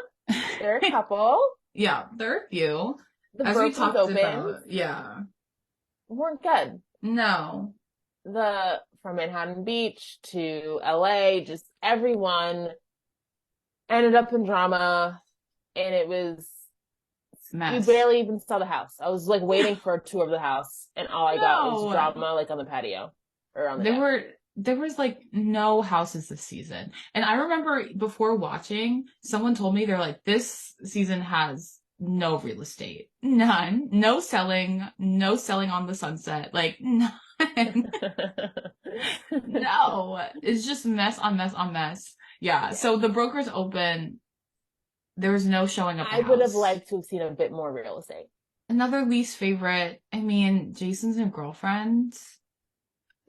are a couple. Yeah, there are a few. As we talked about, weren't good. No. From Manhattan Beach to LA, just everyone ended up in drama, and it was mess. You barely even saw the house. I was like waiting for a tour of the house, and all I got was drama, like on the patio or on the deck. There was like no houses this season. And I remember before watching, someone told me they're like, this season has no real estate. None. No selling on the Sunset. Like none. No. It's just mess on mess on mess. Yeah. So the Brokers Open, there was no showing up. I would have liked to have seen a bit more real estate. Another least favorite, Jason's new girlfriend.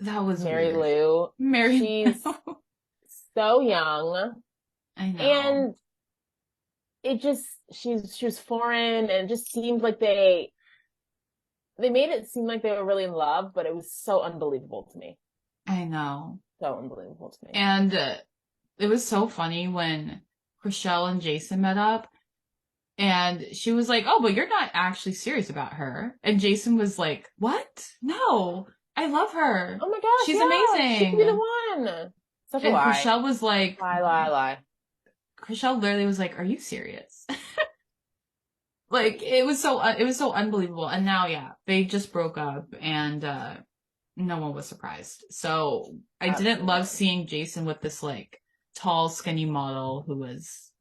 That was Mary Lou. She's so young. I know. And it just, she was foreign, and it just seemed like they made it seem like they were really in love, but it was so unbelievable to me. I know. So unbelievable to me. And it was so funny when Chrishell and Jason met up, and she was like, oh, but you're not actually serious about her. And Jason was like, what? No. I love her. Oh my gosh, she's amazing. She could be the one. Such a lie. Chrishell was like, lie. Chrishell literally was like, "Are you serious?" Like it was so unbelievable. And now, they just broke up, and no one was surprised. So I didn't love seeing Jason with this like tall, skinny model who was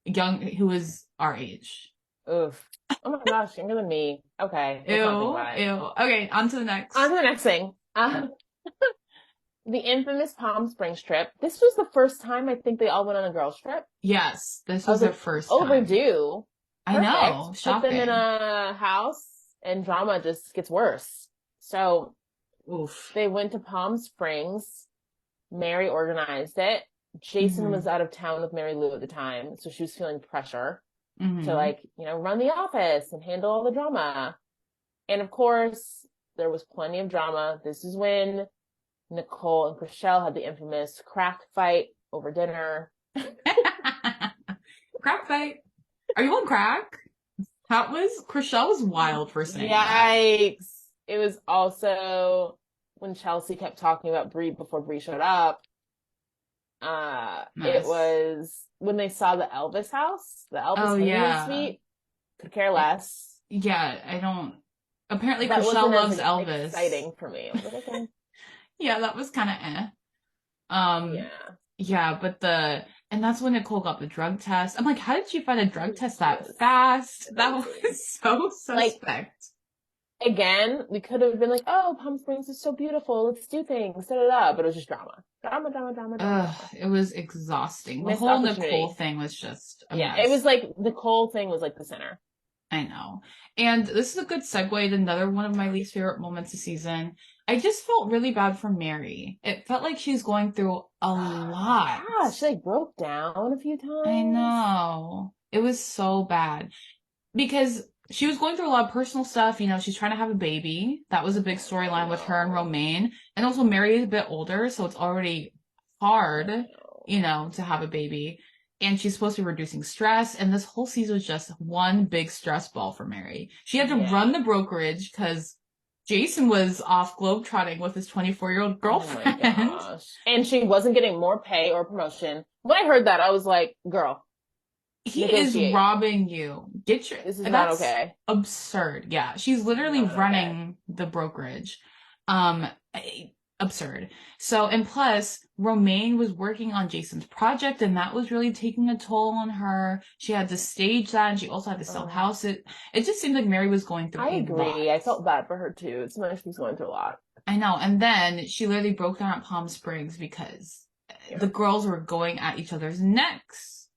young, who was our age. Oof. Oh my gosh, younger than me. Okay. Ew. Okay, on to the next. thing. The infamous Palm Springs trip. This was the first time I think they all went on a girls' trip. Yes, this was their first time. Overdue. Perfect. I know. Shocking. Put them in a house, and drama just gets worse. So, they went to Palm Springs. Mary organized it. Jason was out of town with Mary Lou at the time, so she was feeling pressure. To run the office and handle all the drama. And of course, there was plenty of drama. This is when Nicole and Chrishell had the infamous crack fight over dinner. Crack fight? Are you on crack? Chrishell was wild for saying Yikes. That. It was also when Chelsea kept talking about Brie before Brie showed up. It was when they saw the Elvis house, the Elvis suite. Could care less. Yeah, I don't. Apparently, Chrishell loves Elvis. Exciting for me. I was like, okay. Yeah, that was kind of Yeah, but and that's when Nicole got the drug test. I'm like, how did she find a drug test that fast? That was so suspect. Again, we could have been like, oh, Palm Springs is so beautiful. Let's do things. But it was just drama. Drama. It was exhausting. The whole Nicole thing was just a mess. It was like Nicole thing was like the center. I know. And this is a good segue to another one of my least favorite moments this season. I just felt really bad for Mary. It felt like she's going through a lot. Yeah, she broke down a few times. I know. It was so bad. Because she was going through a lot of personal stuff. She's trying to have a baby. That was a big storyline with her and Romaine. And also Mary is a bit older, so it's already hard, to have a baby. And she's supposed to be reducing stress. And this whole season was just one big stress ball for Mary. She had to run the brokerage because Jason was off globetrotting with his 24-year-old Oh my girlfriend. gosh. And she wasn't getting more pay or promotion. When I heard that, I was like, girl, He is negotiate. robbing you. Get your, This is not that's okay. absurd. Yeah, she's literally Not okay. running the brokerage. Um, absurd. So, and plus, Romaine was working on Jason's project, and that was really taking a toll on her. She had to stage that, and she also had to sell Oh, houses. It just seemed like Mary was going through I a lot. agree. I felt bad for her too. It's much she's going through a lot. I know. And then she literally broke down at Palm Springs because Yeah. the girls were going at each other's necks.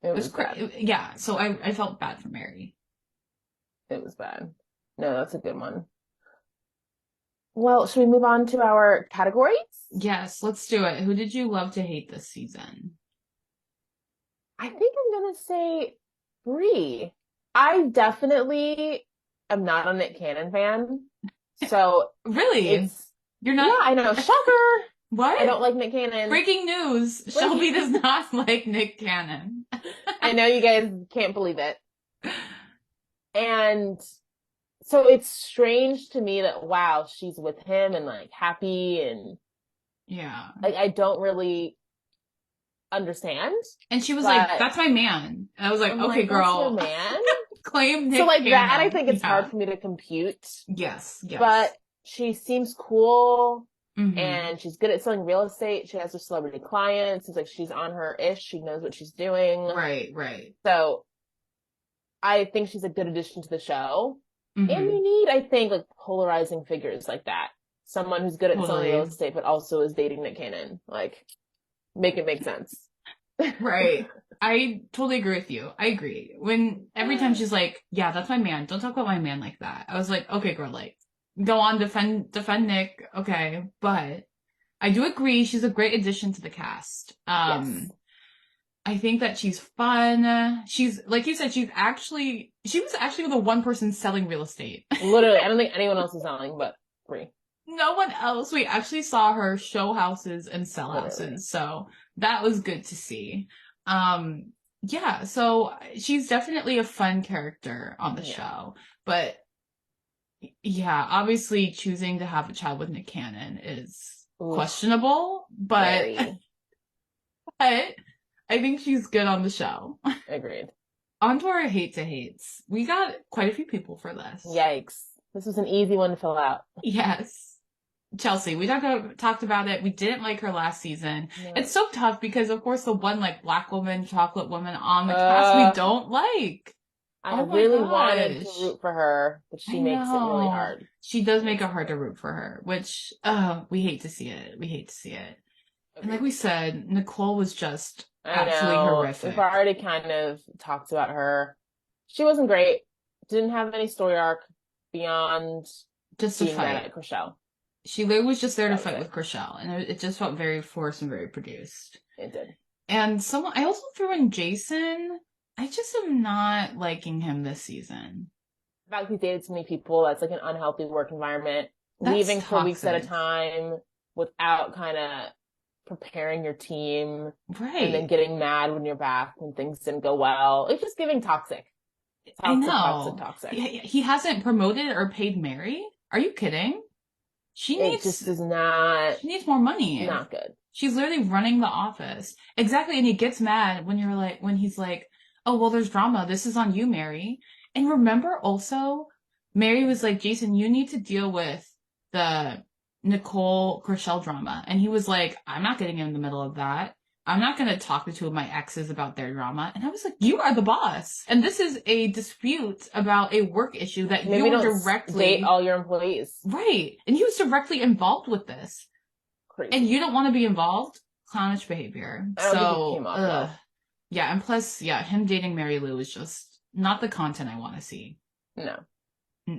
It It was was bad. crazy. Yeah. So I felt bad for Mary. It was bad. No, that's a good one. Well, should we move on to our categories? Yes, let's do it. Who did you love to hate this season? I think I'm gonna say Brie. I definitely am not a Nick Cannon fan. So Really? it's You're yeah, not? I know. Shocker. I What? don't like Nick Cannon. Breaking news. Shelby does not like Nick Cannon. I know you guys can't believe it. And so it's strange to me that wow, she's with him and like happy and Yeah. like I don't really understand. And she was like, But that's my man. And I was like, I'm okay, like, that's your girl. man. Claim Nick So like Cannon. that, I think it's Yeah. hard for me to compute. Yes, yes. But she seems cool Mm-hmm. and she's good at selling real estate. She has her celebrity clients. It's like she's on her ish. She knows what she's doing. Right, right. So I think she's a good addition to the show. Mm-hmm. And you need, I think, like polarizing figures like that. Someone who's good at selling real estate, but also is dating Nick Cannon. Like, make it make sense. Right. I totally agree with you. I agree. When every time she's like, yeah, that's my man. Don't talk about my man like that. I was like, okay, girl, like, go on, defend Nick. Okay. But I do agree she's a great addition to the cast. Yes. I think that she's fun. She's, like you said, she was actually the one person selling real estate. Literally, I don't think anyone else is selling, but Brie. No one else. We actually saw her show houses and sell Literally. houses. So that was good to see. Yeah, so she's definitely a fun character on the show. But yeah, obviously choosing to have a child with Nick Cannon is questionable, but but I think she's good on the show. Agreed. On to our hate to hates. We got quite a few people for this. Yikes. This was an easy one to fill out. Yes. Chelsea, we talked about it. We didn't like her last season. No. It's so tough because, of course, the one like black woman, chocolate woman on the cast we don't like. I really wanted to root for her, but she makes it really hard. She does make it hard to root for her, which we hate to see it. We hate to see it. Okay. And like we said, Nicole was just absolutely horrific. We've already kind of talked about her. She wasn't great. Didn't have any story arc beyond just being mad at Chrishell. She literally was just there to fight with Chrishell, and it just felt very forced and very produced. It did. And I also threw in Jason. I just am not liking him this season. The fact he dated so many people, that's like an unhealthy work environment. That's leaving toxic. For weeks at a time without kind of preparing your team. Right. And then getting mad when you're back when things didn't go well. It's just giving toxic. I know. Toxic. He hasn't promoted or paid Mary? Are you kidding? It just is not. She needs more money. Not good. She's literally running the office. Exactly. And he gets mad when he's like, oh, well, there's drama. This is on you, Mary. And remember also, Mary was like, Jason, you need to deal with the Nicole Chrishell drama. And he was like, I'm not getting in the middle of that. I'm not going to talk to two of my exes about their drama. And I was like, you are the boss. And this is a dispute about a work issue that you were directly... date all your employees. Right. And he was directly involved with this. Crazy. And you don't want to be involved? Clownish behavior. Yeah. And plus, him dating Mary Lou is just not the content I want to see. No.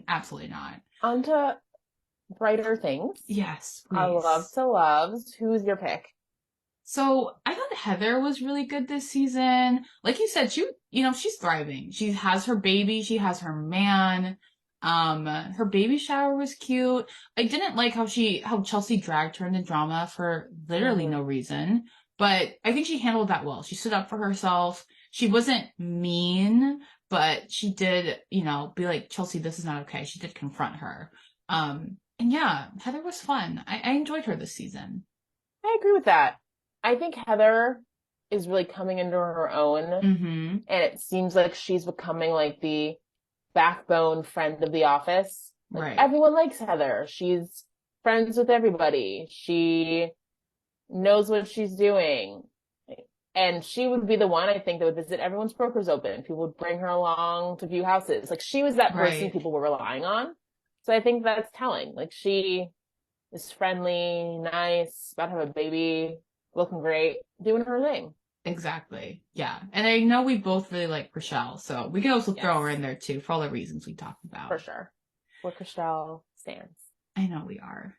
Absolutely not. On to brighter things. Yes, please. I love to loves. Who's your pick? So I thought Heather was really good this season. Like you said, she's thriving. She has her baby. She has her man. Her baby shower was cute. I didn't like how Chelsea dragged her into drama for literally no reason, but I think she handled that well. She stood up for herself. She wasn't mean, but she did, be like, Chelsea, this is not okay. She did confront her. And yeah, Heather was fun. I enjoyed her this season. I agree with that. I think Heather is really coming into her own, Mm-hmm. and it seems like she's becoming like the backbone friend of the office. Like Right. everyone likes Heather. She's friends with everybody. She knows what she's doing. And she would be the one, I think, that would visit everyone's brokers open. People would bring her along to view houses. Like she was that person Right. people were relying on. So I think that's telling. Like she is friendly, nice, about to have a baby, looking great, doing her thing. Exactly. Yeah. And I know we both really like Rochelle, so we can also throw Yes, her in there too for all the reasons we talked for about. sure. Where Christelle stands. I know we are.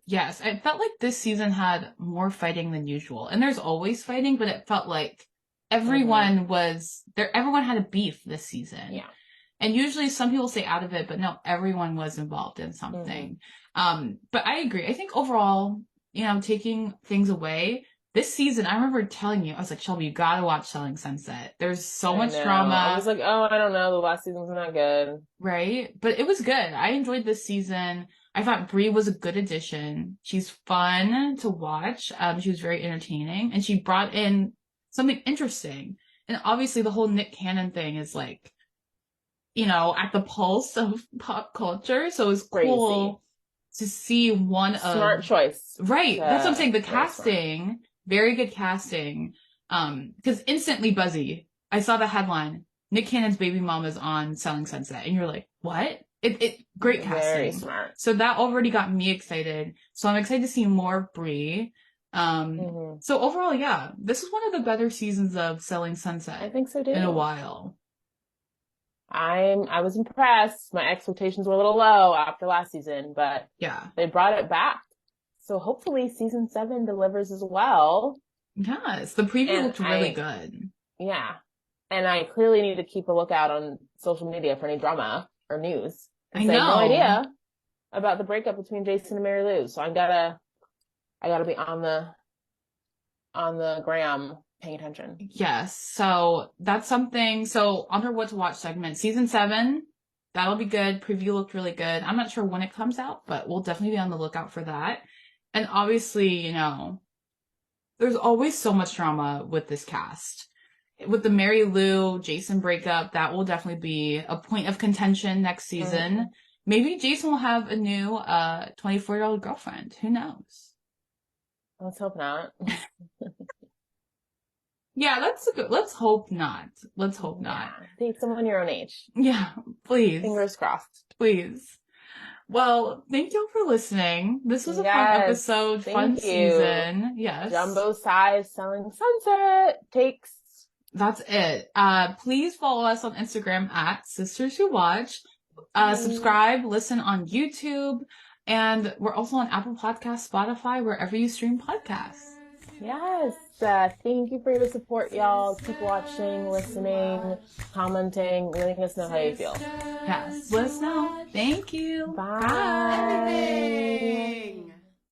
Yes, I felt like this season had more fighting than usual. And there's always fighting, but it felt like everyone was there. Everyone had a beef this season. Yeah. And usually some people stay out of it, but no, everyone was involved in something. But I agree. I think overall, taking things away, this season, I remember telling you, I was like, Shelby, you gotta watch Selling Sunset. There's so I much know. drama. I was like, oh, I don't know. The last season was not good. Right? But it was good. I enjoyed this season. I thought Brie was a good addition. She's fun to watch. She was very entertaining, and she brought in something interesting. And obviously, the whole Nick Cannon thing is like, at the pulse of pop culture. So it's cool to see Smart choice. right. That's what I'm saying. The Very casting, very good casting. Because instantly buzzy. I saw the headline. Nick Cannon's baby mom is on Selling Sunset, and you're like, what? Great casting. Very smart. So that already got me excited. So I'm excited to see more of Brie. So overall, yeah, this is one of the better seasons of Selling Sunset. I think so too. In a while. I was impressed. My expectations were a little low after last season, but yeah, they brought it back. So hopefully season 7 delivers as well. Yes, the preview looked really good. Yeah. And I clearly need to keep a lookout on social media for any drama or news. I know. I have no idea about the breakup between Jason and Mary Lou. So I gotta be on the gram paying attention. Yes. So that's something. So on our What to Watch segment, season 7, that'll be good. Preview looked really good. I'm not sure when it comes out, but we'll definitely be on the lookout for that. And obviously, there's always so much drama with this cast. With the Mary Lou Jason breakup, that will definitely be a point of contention next season. Maybe Jason will have a new 24-year-old girlfriend. Who knows? Let's hope not. Yeah, let's hope not. Let's hope not. Date someone your own age. Yeah, please. Fingers crossed. Please. Well, thank you for listening. This was a fun episode, fun season. Yes. Jumbo size Selling Sunset takes. That's it. Please follow us on Instagram at Sisters Who Watch. Subscribe, listen on YouTube, and we're also on Apple Podcasts, Spotify, wherever you stream podcasts. Yes. Thank you for your support, y'all. Keep watching, listening, commenting, letting us know how you feel. Yes. Let us know. Thank you. Bye. Bye.